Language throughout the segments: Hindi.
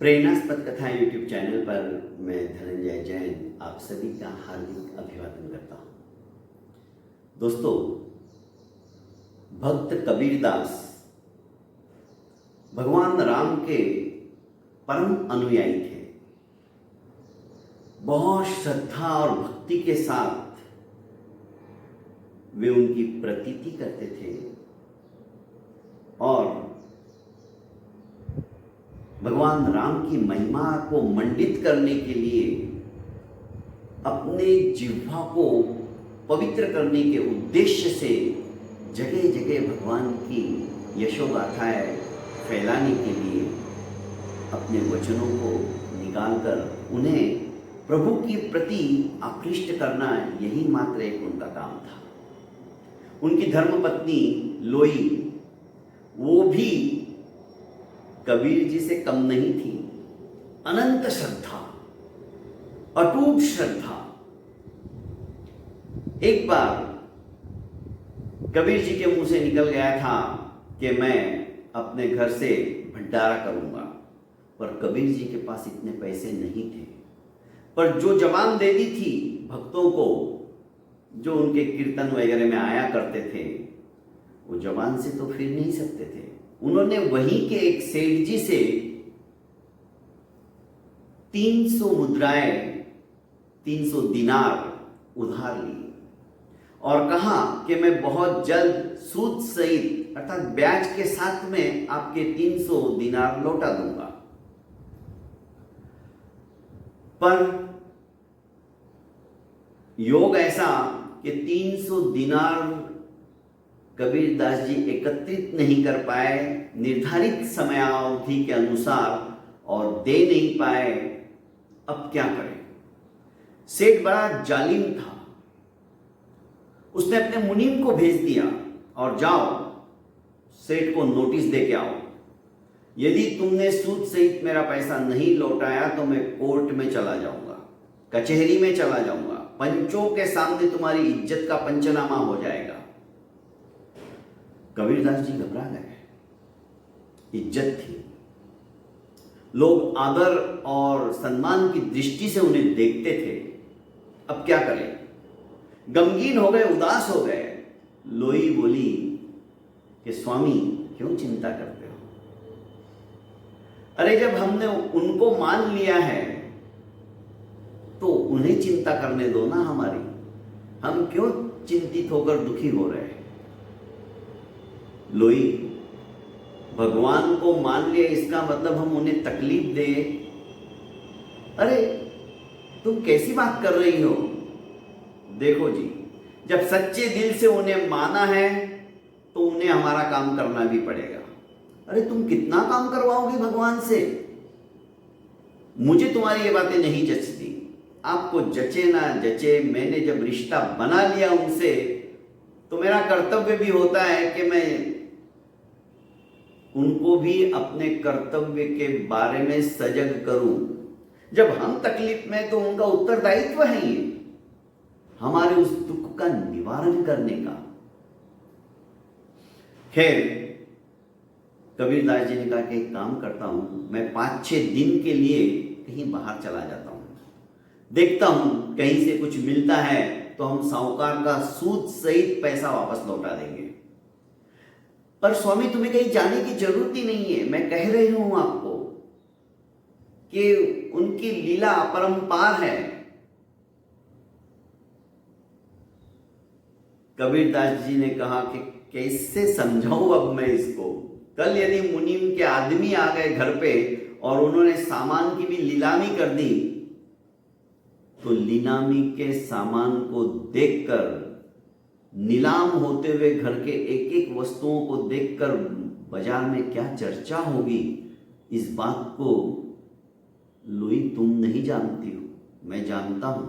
प्रेरणास्पद कथा यूट्यूब चैनल पर मैं धनंजय जैन आप सभी का हार्दिक अभिवादन करता हूँ। दोस्तों, भक्त कबीरदास भगवान राम के परम अनुयायी थे। बहुत श्रद्धा और भक्ति के साथ वे उनकी प्रतीति करते थे और भगवान राम की महिमा को मंडित करने के लिए अपने जिह्वा को पवित्र करने के उद्देश्य से जगह जगह भगवान की यशोगाथाएं फैलाने के लिए अपने वचनों को निकालकर उन्हें प्रभु के प्रति आकृष्ट करना, यही मात्र एक उनका काम था। उनकी धर्मपत्नी लोई, वो भी कबीर जी से कम नहीं थी। अनंत श्रद्धा, अटूट श्रद्धा। एक बार कबीर जी के मुंह से निकल गया था कि मैं अपने घर से भंडारा करूंगा, पर कबीर जी के पास इतने पैसे नहीं थे। पर जो जबान दे दी थी भक्तों को, जो उनके कीर्तन वगैरह में आया करते थे, वो जबान से तो फिर नहीं सकते थे। उन्होंने वहीं के एक सेठ जी से 300 मुद्राएं, 300 दिनार उधार ली और कहा कि मैं बहुत जल्द सूद सहित अर्थात ब्याज के साथ में आपके 300 दिनार लौटा दूंगा। पर योग ऐसा कि 300 दिनार कबीरदास जी एकत्रित नहीं कर पाए निर्धारित समयावधि के अनुसार और दे नहीं पाए। अब क्या करें? सेठ बड़ा जालिम था। उसने अपने मुनीम को भेज दिया और जाओ सेठ को नोटिस दे के आओ, यदि तुमने सूद सहित मेरा पैसा नहीं लौटाया तो मैं कोर्ट में चला जाऊंगा, कचहरी में चला जाऊंगा, पंचों के सामने तुम्हारी इज्जत का पंचनामा हो जाएगा। कबीरदास जी घबरा गए। इज्जत थी, लोग आदर और सम्मान की दृष्टि से उन्हें देखते थे। अब क्या करें? गमगीन हो गए, उदास हो गए। लोई बोली कि स्वामी क्यों चिंता करते हो? अरे जब हमने उनको मान लिया है तो उन्हें चिंता करने दो ना हमारी। हम क्यों चिंतित होकर दुखी हो रहे हैं? लोई, भगवान को मान लिया इसका मतलब हम उन्हें तकलीफ दे? अरे तुम कैसी बात कर रही हो? देखो जी, जब सच्चे दिल से उन्हें माना है तो उन्हें हमारा काम करना भी पड़ेगा। अरे तुम कितना काम करवाओगी भगवान से? मुझे तुम्हारी ये बातें नहीं जचती। आपको जचे ना जचे, मैंने जब रिश्ता बना लिया उनसे तो मेरा कर्तव्य भी होता है कि मैं उनको भी अपने कर्तव्य के बारे में सजग करूं। जब हम तकलीफ में तो उनका उत्तरदायित्व है ये, हमारे उस दुख का निवारण करने का। खैर, कबीरदास जी ने कहा कि एक काम करता हूं, मैं 5-6 दिन के लिए कहीं बाहर चला जाता हूं, देखता हूं कहीं से कुछ मिलता है तो हम साहूकार का सूद सहित पैसा वापस लौटा देंगे। पर स्वामी तुम्हें कहीं जाने की जरूरत ही नहीं है, मैं कह रही हूं आपको कि उनकी लीला अपरंपार है। कबीरदास जी ने कहा कि कैसे समझाऊं अब मैं इसको? कल यदि मुनीम के आदमी आ गए घर पे और उन्होंने सामान की भी नीलामी कर दी तो नीलामी के सामान को देखकर, नीलाम होते हुए घर के एक एक वस्तुओं को देखकर बाजार में क्या चर्चा होगी, इस बात को लोई तुम नहीं जानती हो, मैं जानता हूं।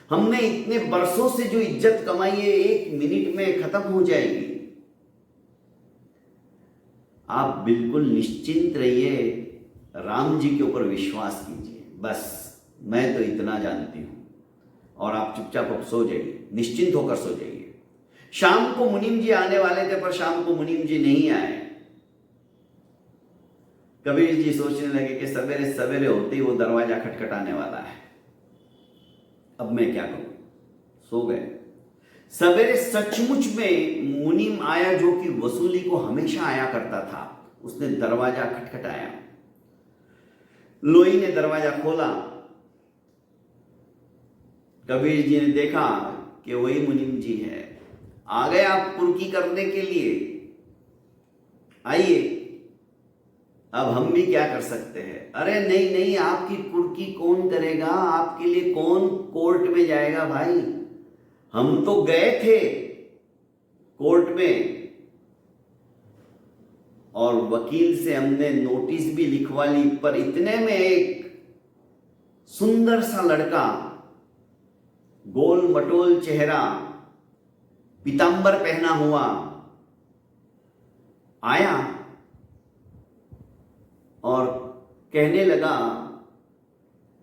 हमने इतने बरसों से जो इज्जत कमाई है 1 मिनट में खत्म हो जाएगी। आप बिल्कुल निश्चिंत रहिए, राम जी के ऊपर विश्वास कीजिए, बस मैं तो इतना जानती हूं। और आप चुपचाप अब सो जाइए, निश्चिंत होकर सो जाइए। शाम को मुनीम जी आने वाले थे पर शाम को मुनीम जी नहीं आए। कबीर जी सोचने लगे कि सवेरे सवेरे होते ही वो दरवाजा खटखटाने वाला है, अब मैं क्या करूं। सो गए। सवेरे सचमुच में मुनीम आया, जो कि वसूली को हमेशा आया करता था। उसने दरवाजा खटखटाया। लोई ने दरवाजा खोला। कबीर जी ने देखा कि वही मुनीम जी है। आ गए आप कुर्की करने के लिए, आइए, अब हम भी क्या कर सकते हैं। अरे नहीं नहीं, आपकी कुर्की कौन करेगा, आपके लिए कौन कोर्ट में जाएगा भाई। हम तो गए थे कोर्ट में और वकील से हमने नोटिस भी लिखवा ली, पर इतने में एक सुंदर सा लड़का, गोल मटोल चेहरा, पीतांबर पहना हुआ आया और कहने लगा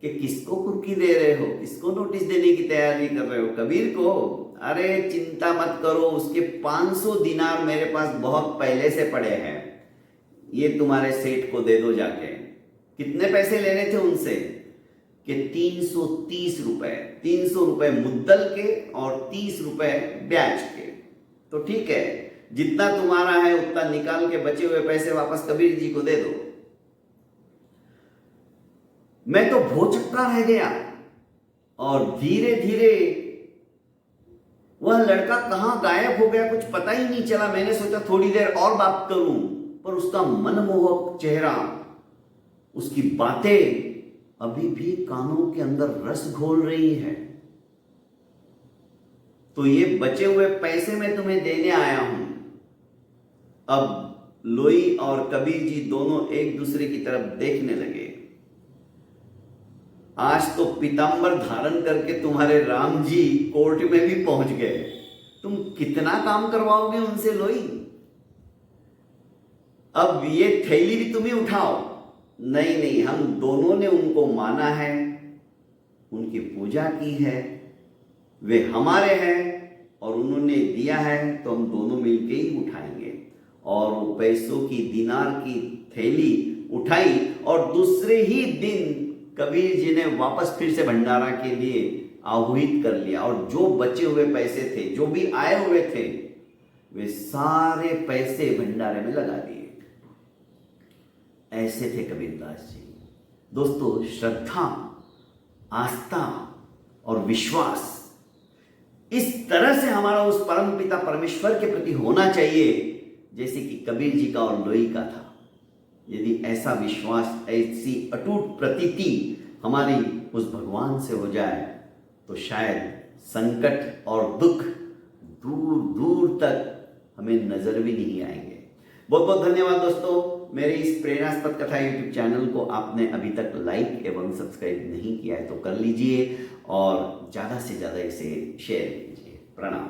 कि किसको कुर्की दे रहे हो, किसको नोटिस देने की तैयारी कर रहे हो, कबीर को। अरे चिंता मत करो, उसके 500 दिनार मेरे पास बहुत पहले से पड़े हैं, ये तुम्हारे सेठ को दे दो जाके। कितने पैसे लेने थे उनसे कि 330 रुपए, 300 रुपए मुद्दल के और 30 रुपए ब्याज के। तो ठीक है, जितना तुम्हारा है उतना निकाल के बचे हुए पैसे वापस कबीर जी को दे दो। मैं तो भौचक्का रह गया और धीरे धीरे वह लड़का कहां गायब हो गया, कुछ पता ही नहीं चला। मैंने सोचा थोड़ी देर और बात करूं, पर उसका मनमोहक चेहरा, उसकी बातें अभी भी कानों के अंदर रस घोल रही है। तो ये बचे हुए पैसे मैं तुम्हें देने आया हूं। अब लोई और कबीर जी दोनों एक दूसरे की तरफ देखने लगे। आज तो पीतांबर धारण करके तुम्हारे राम जी कोर्ट में भी पहुंच गए, तुम कितना काम करवाओगे उनसे लोई। अब ये थैली भी तुम्हें उठाओ। नहीं नहीं, हम दोनों ने उनको माना है, उनकी पूजा की है, वे हमारे हैं और उन्होंने दिया है, तो हम दोनों मिलके ही उठाएंगे। और वो पैसों की दिनार की थैली उठाई और दूसरे ही दिन कबीर जी ने वापस फिर से भंडारा के लिए आह्वान कर लिया। और जो बचे हुए पैसे थे, जो भी आए हुए थे, वे सारे पैसे भंडारे में लगा दिए। ऐसे थे कबीरदास जी। दोस्तों, श्रद्धा, आस्था और विश्वास इस तरह से हमारा उस परम पिता परमेश्वर के प्रति होना चाहिए जैसे कि कबीर जी का और लोई का था। यदि ऐसा विश्वास, ऐसी अटूट प्रतीति हमारी उस भगवान से हो जाए, तो शायद संकट और दुख दूर दूर तक हमें नजर भी नहीं आएंगे। बहुत बहुत धन्यवाद दोस्तों। मेरे इस प्रेरणास्पद कथा यूट्यूब चैनल को आपने अभी तक लाइक एवं सब्सक्राइब नहीं किया है तो कर लीजिए और ज़्यादा से ज़्यादा इसे शेयर कीजिए। प्रणाम।